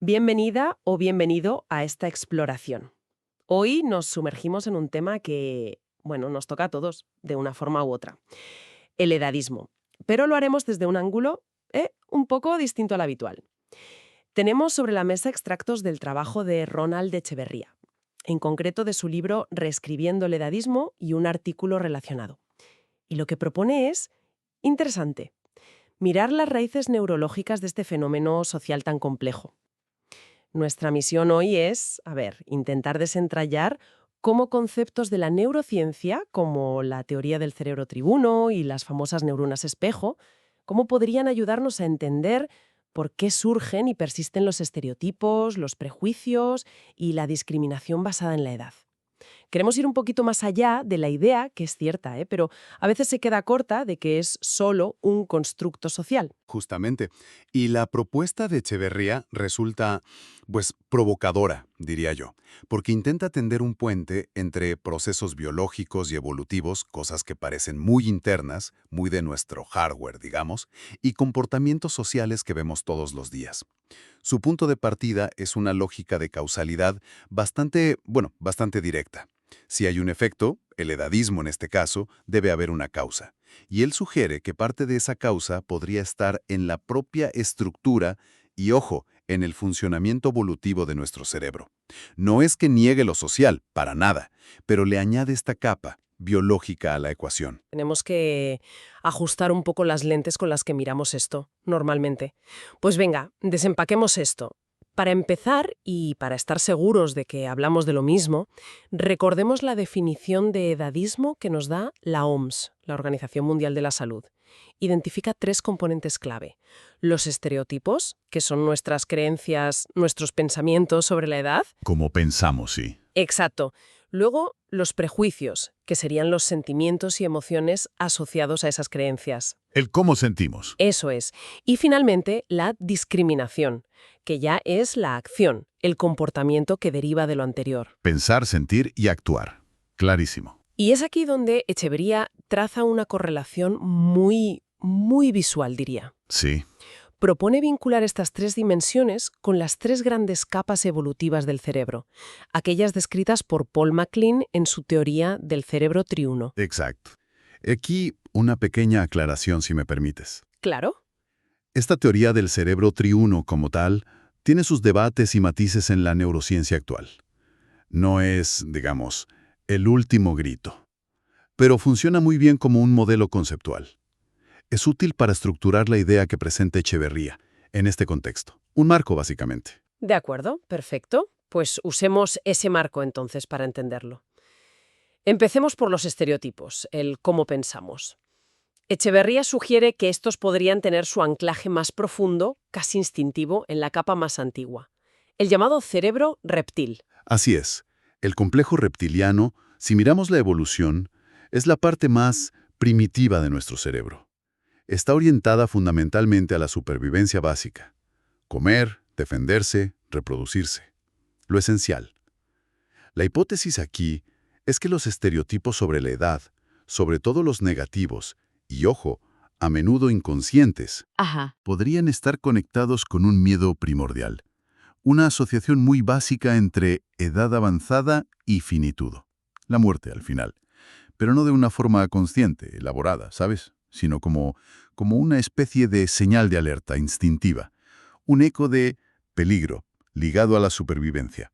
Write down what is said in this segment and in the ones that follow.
Bienvenida o bienvenido a esta exploración. Hoy nos sumergimos en un tema que, bueno, nos toca a todos, de una forma u otra. El edadismo. Pero lo haremos desde un ángulo un poco distinto al habitual. Tenemos sobre la mesa extractos del trabajo de Ronald Echeverría, en concreto de su libro Reescribiendo el edadismo y un artículo relacionado. Y lo que propone es interesante: mirar las raíces neurológicas de este fenómeno social tan complejo. Nuestra misión hoy es, intentar desentrañar cómo conceptos de la neurociencia, como la teoría del cerebro tribuno y las famosas neuronas espejo, cómo podrían ayudarnos a entender por qué surgen y persisten los estereotipos, los prejuicios y la discriminación basada en la edad. Queremos ir un poquito más allá de la idea, que es cierta, pero a veces se queda corta, de que es solo un constructo social. Justamente. Y la propuesta de Echeverría resulta, pues, provocadora, diría yo, porque intenta tender un puente entre procesos biológicos y evolutivos, cosas que parecen muy internas, muy de nuestro hardware, digamos, y comportamientos sociales que vemos todos los días. Su punto de partida es una lógica de causalidad bastante directa. Si hay un efecto, el edadismo en este caso, debe haber una causa. Y él sugiere que parte de esa causa podría estar en la propia estructura y, ojo, en el funcionamiento evolutivo de nuestro cerebro. No es que niegue lo social, para nada, pero le añade esta capa biológica a la ecuación. Tenemos que ajustar un poco las lentes con las que miramos esto, normalmente. Pues venga, desempaquemos esto. Para empezar, y para estar seguros de que hablamos de lo mismo, recordemos la definición de edadismo que nos da la OMS, la Organización Mundial de la Salud. Identifica tres componentes clave: los estereotipos, que son nuestras creencias, nuestros pensamientos sobre la edad. Como pensamos, sí. Exacto. Luego, los prejuicios, que serían los sentimientos y emociones asociados a esas creencias. El cómo sentimos. Eso es. Y finalmente, la discriminación, que ya es la acción, el comportamiento que deriva de lo anterior. Pensar, sentir y actuar. Clarísimo. Y es aquí donde Echeverría traza una correlación muy visual, diría. Sí. Propone vincular estas tres dimensiones con las tres grandes capas evolutivas del cerebro, aquellas descritas por Paul MacLean en su teoría del cerebro triuno. Exacto. Aquí una pequeña aclaración, si me permites. ¿Claro? Esta teoría del cerebro triuno como tal tiene sus debates y matices en la neurociencia actual. No es, digamos, el último grito, pero funciona muy bien como un modelo conceptual. Es útil para estructurar la idea que presenta Echeverría en este contexto. Un marco, básicamente. De acuerdo, perfecto. Pues usemos ese marco entonces para entenderlo. Empecemos por los estereotipos, el cómo pensamos. Echeverría sugiere que estos podrían tener su anclaje más profundo, casi instintivo, en la capa más antigua, el llamado cerebro reptil. Así es. El complejo reptiliano, si miramos la evolución, es la parte más primitiva de nuestro cerebro. Está orientada fundamentalmente a la supervivencia básica: comer, defenderse, reproducirse. Lo esencial. La hipótesis aquí es que los estereotipos sobre la edad, sobre todo los negativos, y ojo, a menudo inconscientes, Ajá. podrían estar conectados con un miedo primordial, una asociación muy básica entre edad avanzada y finitud, la muerte al final, pero no de una forma consciente, elaborada, ¿sabes? Sino como una especie de señal de alerta instintiva, un eco de peligro ligado a la supervivencia.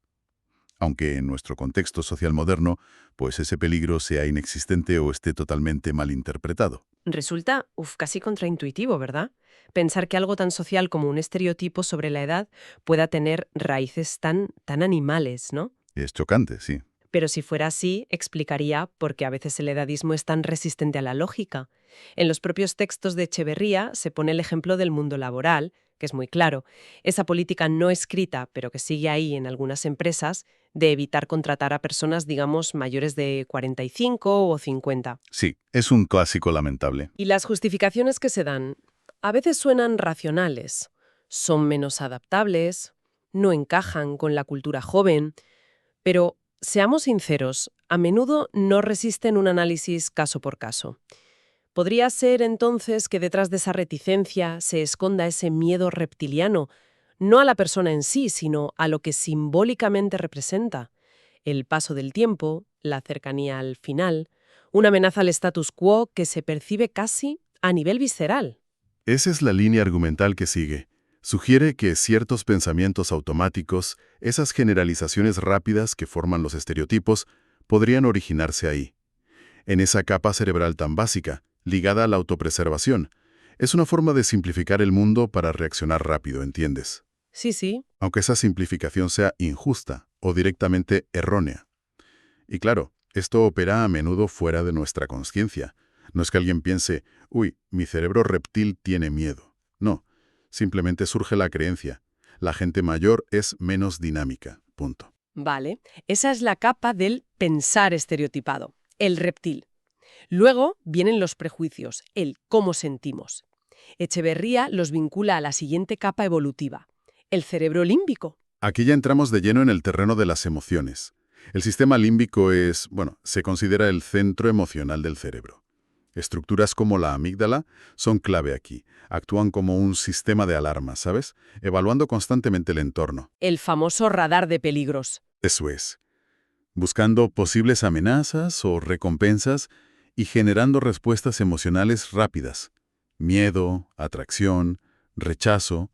Aunque en nuestro contexto social moderno, pues ese peligro sea inexistente o esté totalmente mal interpretado. Resulta, casi contraintuitivo, ¿verdad? Pensar que algo tan social como un estereotipo sobre la edad pueda tener raíces tan animales, ¿no? Es chocante, sí. Pero si fuera así, explicaría por qué a veces el edadismo es tan resistente a la lógica. En los propios textos de Echeverría se pone el ejemplo del mundo laboral, que es muy claro. Esa política no escrita, pero que sigue ahí en algunas empresas, de evitar contratar a personas, digamos, mayores de 45 o 50. Sí, es un clásico lamentable. Y las justificaciones que se dan a veces suenan racionales. Son menos adaptables, no encajan con la cultura joven, pero seamos sinceros, a menudo no resisten un análisis caso por caso. ¿Podría ser entonces que detrás de esa reticencia se esconda ese miedo reptiliano, no a la persona en sí, sino a lo que simbólicamente representa. El paso del tiempo, la cercanía al final, una amenaza al status quo que se percibe casi a nivel visceral. Esa es la línea argumental que sigue. Sugiere que ciertos pensamientos automáticos, esas generalizaciones rápidas que forman los estereotipos, podrían originarse ahí. En esa capa cerebral tan básica, ligada a la autopreservación. Es una forma de simplificar el mundo para reaccionar rápido, ¿entiendes? Sí, sí. Aunque esa simplificación sea injusta o directamente errónea. Y claro, esto opera a menudo fuera de nuestra consciencia. No es que alguien piense, uy, mi cerebro reptil tiene miedo. No, simplemente surge la creencia. La gente mayor es menos dinámica. Punto. Vale, esa es la capa del pensar estereotipado, el reptil. Luego vienen los prejuicios, el cómo sentimos. Echeverría los vincula a la siguiente capa evolutiva, el cerebro límbico. Aquí ya entramos de lleno en el terreno de las emociones. El sistema límbico es, se considera el centro emocional del cerebro. Estructuras como la amígdala son clave aquí. Actúan como un sistema de alarma, ¿sabes? Evaluando constantemente el entorno. El famoso radar de peligros. Eso es. Buscando posibles amenazas o recompensas y generando respuestas emocionales rápidas. Miedo, atracción, rechazo.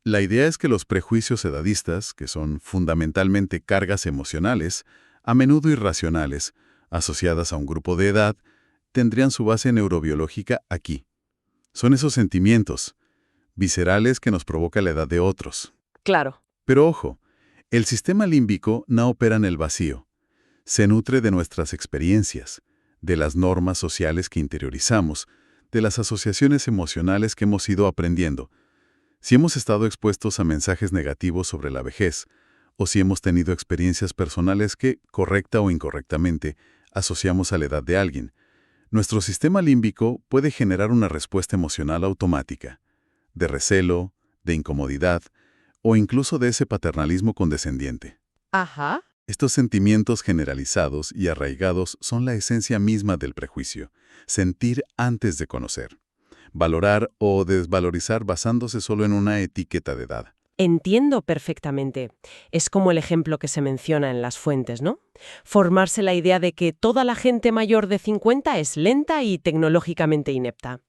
La idea es que los prejuicios edadistas, que son fundamentalmente cargas emocionales, a menudo irracionales, asociadas a un grupo de edad, tendrían su base neurobiológica aquí. Son esos sentimientos viscerales que nos provoca la edad de otros. Claro. Pero ojo, el sistema límbico no opera en el vacío. Se nutre de nuestras experiencias, de las normas sociales que interiorizamos, de las asociaciones emocionales que hemos ido aprendiendo. Si hemos estado expuestos a mensajes negativos sobre la vejez, o si hemos tenido experiencias personales que, correcta o incorrectamente, asociamos a la edad de alguien, nuestro sistema límbico puede generar una respuesta emocional automática, de recelo, de incomodidad, o incluso de ese paternalismo condescendiente. Ajá. Estos sentimientos generalizados y arraigados son la esencia misma del prejuicio, sentir antes de conocer, valorar o desvalorizar basándose solo en una etiqueta de edad. Entiendo perfectamente. Es como el ejemplo que se menciona en las fuentes, ¿no? Formarse la idea de que toda la gente mayor de 50 es lenta y tecnológicamente inepta.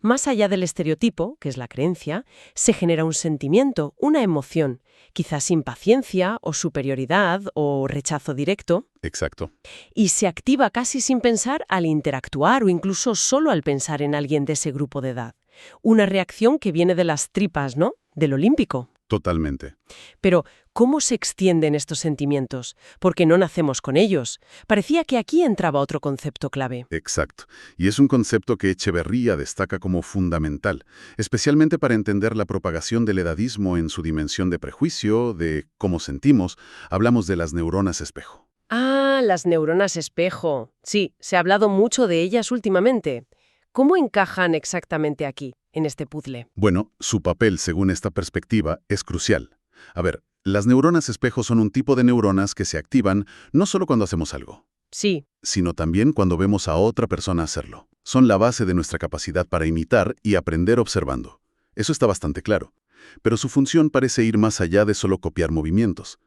Más allá del estereotipo, que es la creencia, se genera un sentimiento, una emoción, quizás impaciencia o superioridad o rechazo directo, Exacto. y se activa casi sin pensar al interactuar o incluso solo al pensar en alguien de ese grupo de edad. Una reacción que viene de las tripas, ¿no? De lo límbico. Totalmente. Pero, ¿cómo se extienden estos sentimientos? Porque no nacemos con ellos. Parecía que aquí entraba otro concepto clave. Exacto. Y es un concepto que Echeverría destaca como fundamental, especialmente para entender la propagación del edadismo en su dimensión de prejuicio, de cómo sentimos. Hablamos de las neuronas espejo. Ah, las neuronas espejo. Sí, se ha hablado mucho de ellas últimamente. ¿Cómo encajan exactamente aquí, en este puzzle? Bueno, su papel, según esta perspectiva, es crucial. A ver, las neuronas espejo son un tipo de neuronas que se activan no solo cuando hacemos algo, Sí, sino también cuando vemos a otra persona hacerlo. Son la base de nuestra capacidad para imitar y aprender observando. Eso está bastante claro. Pero su función parece ir más allá de solo copiar movimientos.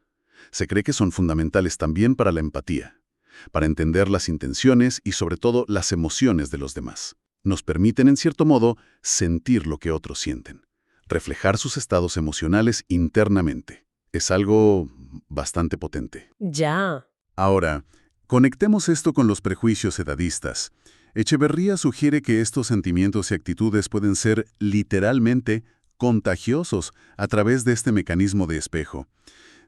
Se cree que son fundamentales también para la empatía, para entender las intenciones y sobre todo las emociones de los demás. Nos permiten, en cierto modo, sentir lo que otros sienten, reflejar sus estados emocionales internamente. Es algo bastante potente. ya. Ahora, conectemos esto con los prejuicios edadistas. Echeverría sugiere que estos sentimientos y actitudes pueden ser literalmente contagiosos a través de este mecanismo de espejo.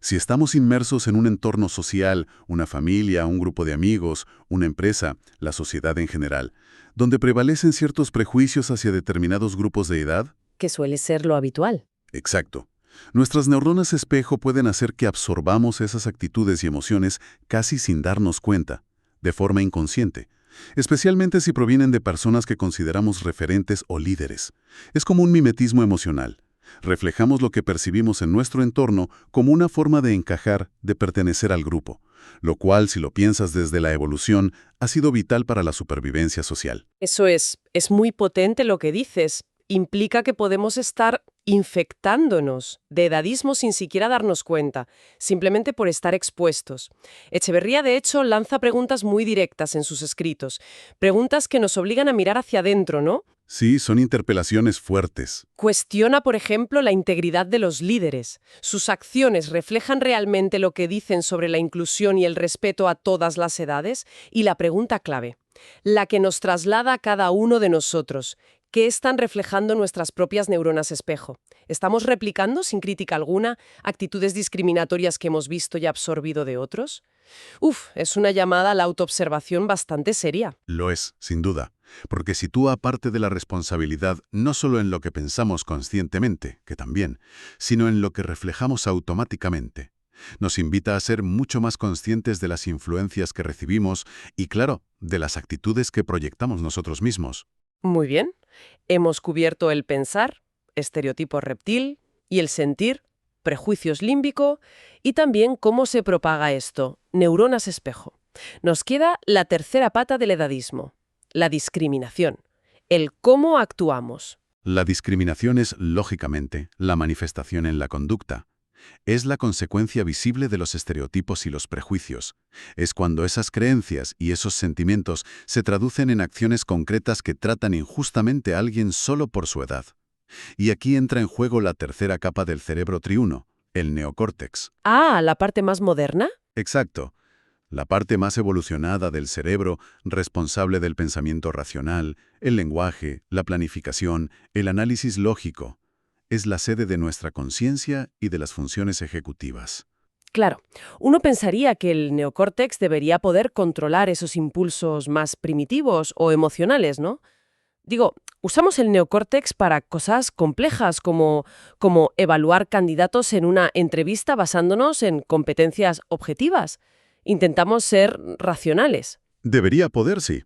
Si estamos inmersos en un entorno social, una familia, un grupo de amigos, una empresa, la sociedad en general, donde prevalecen ciertos prejuicios hacia determinados grupos de edad. Que suele ser lo habitual. Exacto. Nuestras neuronas espejo pueden hacer que absorbamos esas actitudes y emociones casi sin darnos cuenta, de forma inconsciente, especialmente si provienen de personas que consideramos referentes o líderes. Es como un mimetismo emocional. Reflejamos lo que percibimos en nuestro entorno como una forma de encajar, de pertenecer al grupo, lo cual, si lo piensas desde la evolución, ha sido vital para la supervivencia social. Eso es muy potente lo que dices. Implica que podemos estar infectándonos de edadismo sin siquiera darnos cuenta, simplemente por estar expuestos. Echeverría, de hecho, lanza preguntas muy directas en sus escritos, preguntas que nos obligan a mirar hacia adentro, ¿no? Sí, son interpelaciones fuertes. Cuestiona, por ejemplo, la integridad de los líderes. ¿Sus acciones reflejan realmente lo que dicen sobre la inclusión y el respeto a todas las edades? Y la pregunta clave, la que nos traslada a cada uno de nosotros. ¿Qué están reflejando nuestras propias neuronas espejo? ¿Estamos replicando, sin crítica alguna, actitudes discriminatorias que hemos visto y absorbido de otros? Es una llamada a la autoobservación bastante seria. Lo es, sin duda, porque sitúa parte de la responsabilidad no solo en lo que pensamos conscientemente, que también, sino en lo que reflejamos automáticamente. Nos invita a ser mucho más conscientes de las influencias que recibimos y, claro, de las actitudes que proyectamos nosotros mismos. Muy bien. Hemos cubierto el pensar, estereotipo reptil, y el sentir, prejuicios límbico, y también cómo se propaga esto, neuronas espejo. Nos queda la tercera pata del edadismo, la discriminación, el cómo actuamos. La discriminación es, lógicamente, la manifestación en la conducta. Es la consecuencia visible de los estereotipos y los prejuicios. Es cuando esas creencias y esos sentimientos se traducen en acciones concretas que tratan injustamente a alguien solo por su edad. Y aquí entra en juego la tercera capa del cerebro triuno, el neocórtex. Ah, ¿la parte más moderna? Exacto. La parte más evolucionada del cerebro, responsable del pensamiento racional, el lenguaje, la planificación, el análisis lógico. Es la sede de nuestra conciencia y de las funciones ejecutivas. Claro, uno pensaría que el neocórtex debería poder controlar esos impulsos más primitivos o emocionales, ¿no? Digo, usamos el neocórtex para cosas complejas como evaluar candidatos en una entrevista basándonos en competencias objetivas. Intentamos ser racionales. Debería poder, sí.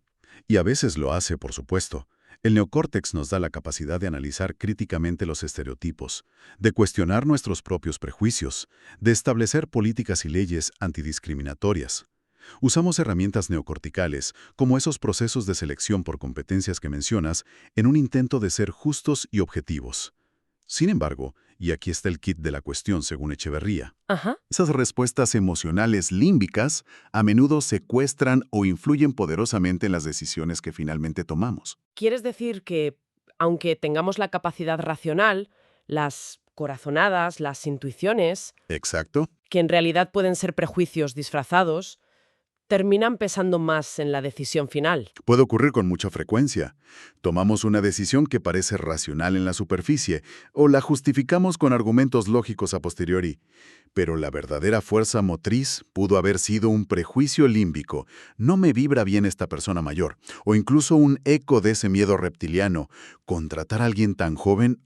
Y a veces lo hace, por supuesto. El neocórtex nos da la capacidad de analizar críticamente los estereotipos, de cuestionar nuestros propios prejuicios, de establecer políticas y leyes antidiscriminatorias. Usamos herramientas neocorticales, como esos procesos de selección por competencias que mencionas, en un intento de ser justos y objetivos. Sin embargo, y aquí está el kit de la cuestión según Echeverría, Ajá. esas respuestas emocionales límbicas a menudo secuestran o influyen poderosamente en las decisiones que finalmente tomamos. ¿Quieres decir que, aunque tengamos la capacidad racional, las corazonadas, las intuiciones, Exacto. que en realidad pueden ser prejuicios disfrazados, terminan pesando más en la decisión final? Puede ocurrir con mucha frecuencia. Tomamos una decisión que parece racional en la superficie o la justificamos con argumentos lógicos a posteriori. Pero la verdadera fuerza motriz pudo haber sido un prejuicio límbico. No me vibra bien esta persona mayor. O incluso un eco de ese miedo reptiliano. Contratar a alguien tan joven,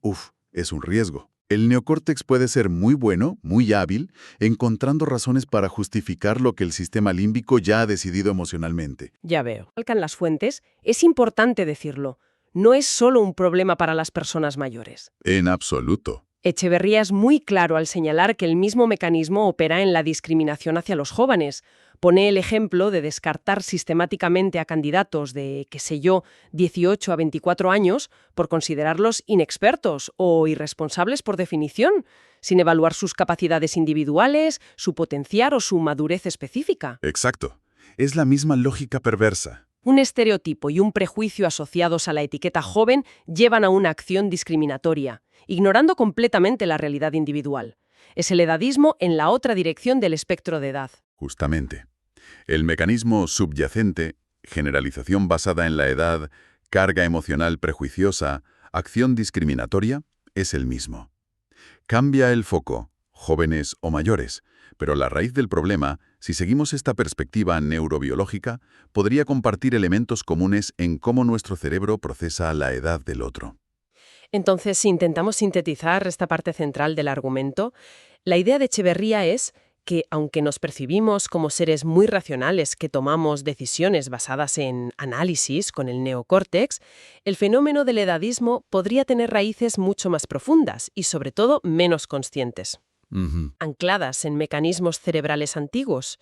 es un riesgo. El neocórtex puede ser muy bueno, muy hábil, encontrando razones para justificar lo que el sistema límbico ya ha decidido emocionalmente. Ya veo. Alcan las fuentes, es importante decirlo. No es solo un problema para las personas mayores. En absoluto. Echeverría es muy claro al señalar que el mismo mecanismo opera en la discriminación hacia los jóvenes. Pone el ejemplo de descartar sistemáticamente a candidatos de, 18 a 24 años por considerarlos inexpertos o irresponsables por definición, sin evaluar sus capacidades individuales, su potencial o su madurez específica. Exacto. Es la misma lógica perversa. Un estereotipo y un prejuicio asociados a la etiqueta joven llevan a una acción discriminatoria, ignorando completamente la realidad individual. Es el edadismo en la otra dirección del espectro de edad. Justamente. El mecanismo subyacente, generalización basada en la edad, carga emocional prejuiciosa, acción discriminatoria, es el mismo. Cambia el foco, jóvenes o mayores, pero la raíz del problema, si seguimos esta perspectiva neurobiológica, podría compartir elementos comunes en cómo nuestro cerebro procesa la edad del otro. Entonces, si intentamos sintetizar esta parte central del argumento, la idea de Echeverría es que, aunque nos percibimos como seres muy racionales que tomamos decisiones basadas en análisis con el neocórtex, el fenómeno del edadismo podría tener raíces mucho más profundas y, sobre todo, menos conscientes, ancladas en mecanismos cerebrales antiguos,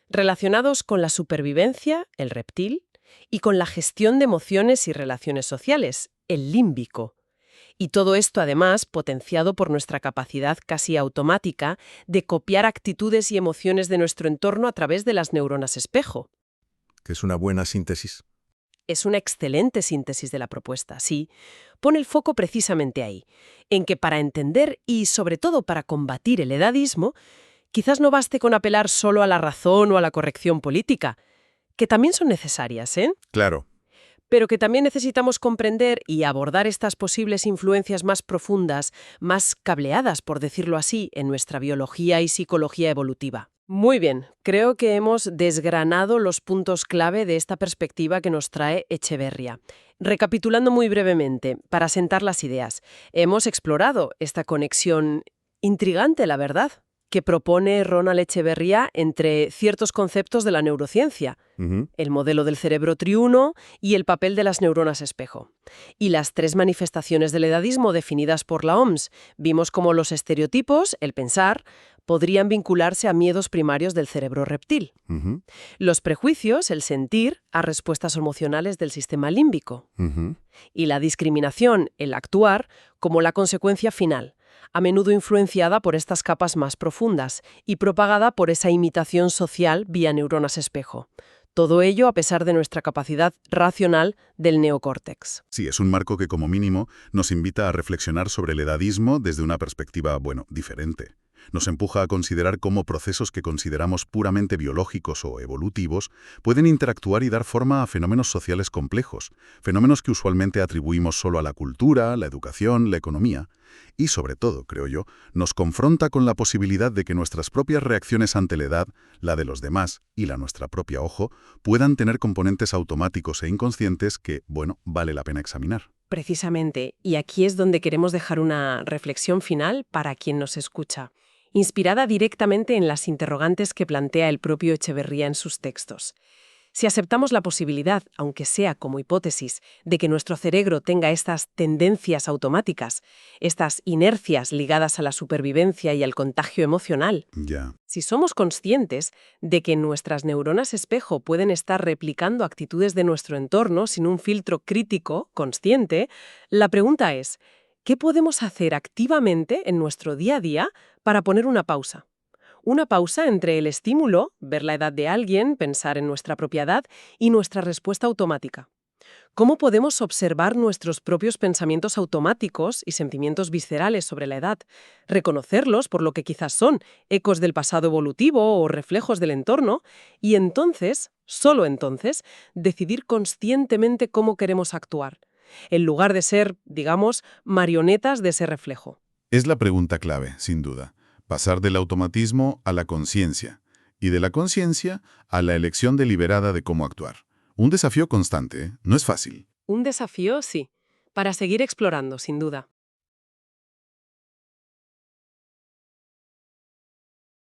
relacionados con la supervivencia, el reptil, y con la gestión de emociones y relaciones sociales, el límbico. Y todo esto, además, potenciado por nuestra capacidad casi automática de copiar actitudes y emociones de nuestro entorno a través de las neuronas espejo. Que es una buena síntesis. Es una excelente síntesis de la propuesta, sí. Pone el foco precisamente ahí, en que para entender y, sobre todo, para combatir el edadismo, quizás no baste con apelar solo a la razón o a la corrección política, que también son necesarias, ¿eh? Claro. Pero que también necesitamos comprender y abordar estas posibles influencias más profundas, más cableadas, por decirlo así, en nuestra biología y psicología evolutiva. Muy bien, creo que hemos desgranado los puntos clave de esta perspectiva que nos trae Echeverría. Recapitulando muy brevemente, para sentar las ideas, hemos explorado esta conexión intrigante, la verdad, que propone Ronald Echeverría entre ciertos conceptos de la neurociencia, el modelo del cerebro triuno y el papel de las neuronas espejo. Y las 3 manifestaciones del edadismo definidas por la OMS, vimos cómo los estereotipos, el pensar, podrían vincularse a miedos primarios del cerebro reptil. Los prejuicios, el sentir, a respuestas emocionales del sistema límbico. Y la discriminación, el actuar, como la consecuencia final, a menudo influenciada por estas capas más profundas y propagada por esa imitación social vía neuronas espejo. Todo ello a pesar de nuestra capacidad racional del neocórtex. Sí, es un marco que como mínimo nos invita a reflexionar sobre el edadismo desde una perspectiva, diferente. Nos empuja a considerar cómo procesos que consideramos puramente biológicos o evolutivos pueden interactuar y dar forma a fenómenos sociales complejos, fenómenos que usualmente atribuimos solo a la cultura, la educación, la economía. Y sobre todo, creo yo, nos confronta con la posibilidad de que nuestras propias reacciones ante la edad, la de los demás y la nuestra propia, ojo, puedan tener componentes automáticos e inconscientes que, vale la pena examinar. Precisamente, y aquí es donde queremos dejar una reflexión final para quien nos escucha, inspirada directamente en las interrogantes que plantea el propio Echeverría en sus textos. Si aceptamos la posibilidad, aunque sea como hipótesis, de que nuestro cerebro tenga estas tendencias automáticas, estas inercias ligadas a la supervivencia y al contagio emocional, si somos conscientes de que nuestras neuronas espejo pueden estar replicando actitudes de nuestro entorno sin un filtro crítico, consciente, la pregunta es, ¿qué podemos hacer activamente en nuestro día a día para poner una pausa? Una pausa entre el estímulo, ver la edad de alguien, pensar en nuestra propia edad, y nuestra respuesta automática. ¿Cómo podemos observar nuestros propios pensamientos automáticos y sentimientos viscerales sobre la edad? Reconocerlos por lo que quizás son, ecos del pasado evolutivo o reflejos del entorno, y entonces, solo entonces, decidir conscientemente cómo queremos actuar, en lugar de ser, digamos, marionetas de ese reflejo. Es la pregunta clave, sin duda. Pasar del automatismo a la conciencia, y de la conciencia a la elección deliberada de cómo actuar. Un desafío constante, ¿eh? No es fácil. Un desafío, sí, para seguir explorando, sin duda.